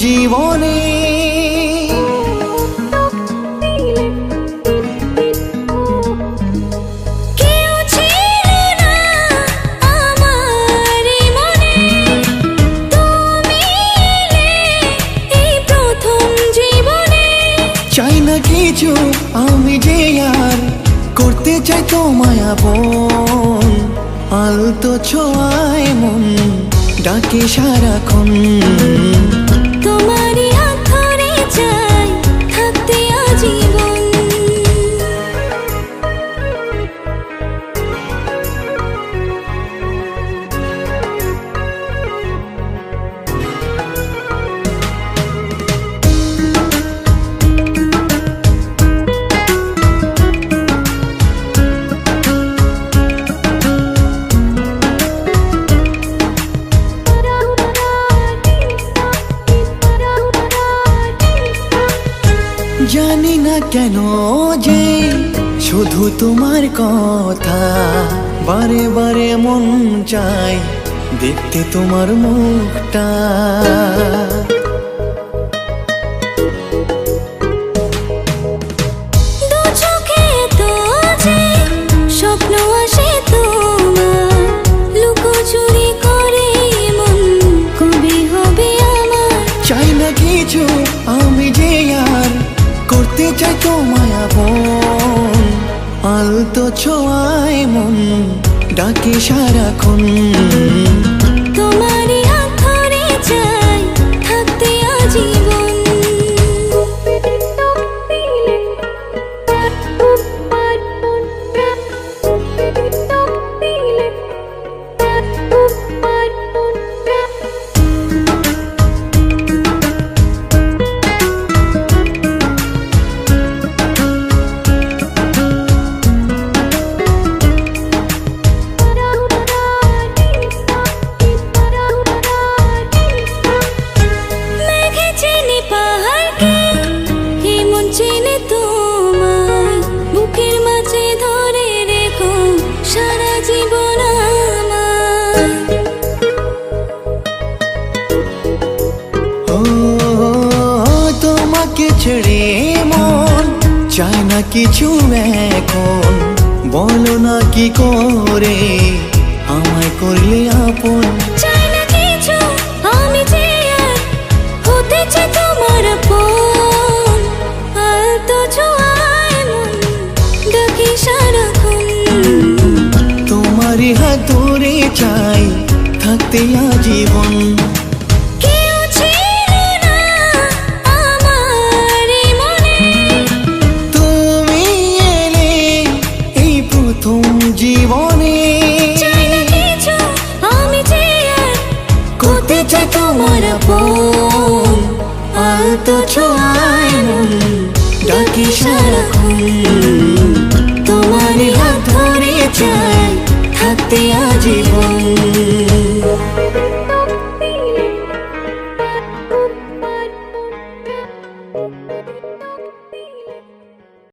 জীবনে। চাই না কিছু আমি যে আর করতে চাই তোমায় আপন, আলতো ছোঁয়ায় মন ডাকে সারাক্ষণ। তোমারই হাত ধরে চাই থাকতে আজীবন। জানি না কেন যে শুধু তোমার কথা বারে বারে মন চায় দেখতে তোমার মুখটা। দু চোখে তো যে স্বপ্ন আসে তোমার, লুকোচুরি করে মন কবে হবে আমার। চাই না কিছু আমি যে আর করতে চাই তোমায় আপন, আলতো ছোঁয়ায় মন ডাকে সারাক্ষণ। তোমারই হাত ধরে চাই থাকতে আজীবন। তোমাকে ছেড়ে মন চায় না কিছু এখন, বলো না কি করে আমায় করলে আপন। চাই না কিছু আমি যে আর হতে চাই তোমার আপন, আলতো ছোঁয়ায় মন ডাকে সারাক্ষণ। তোমারই হাত ধরে চাই থাকতে আজীবন। জীবনে আমি যে আর করতে চাই তোমার আপন, আলতো ছোঁয়ায় মন ডাকে সারাক্ষণ। তোমারই হাত ধরে চাই থাকতে আজীবন।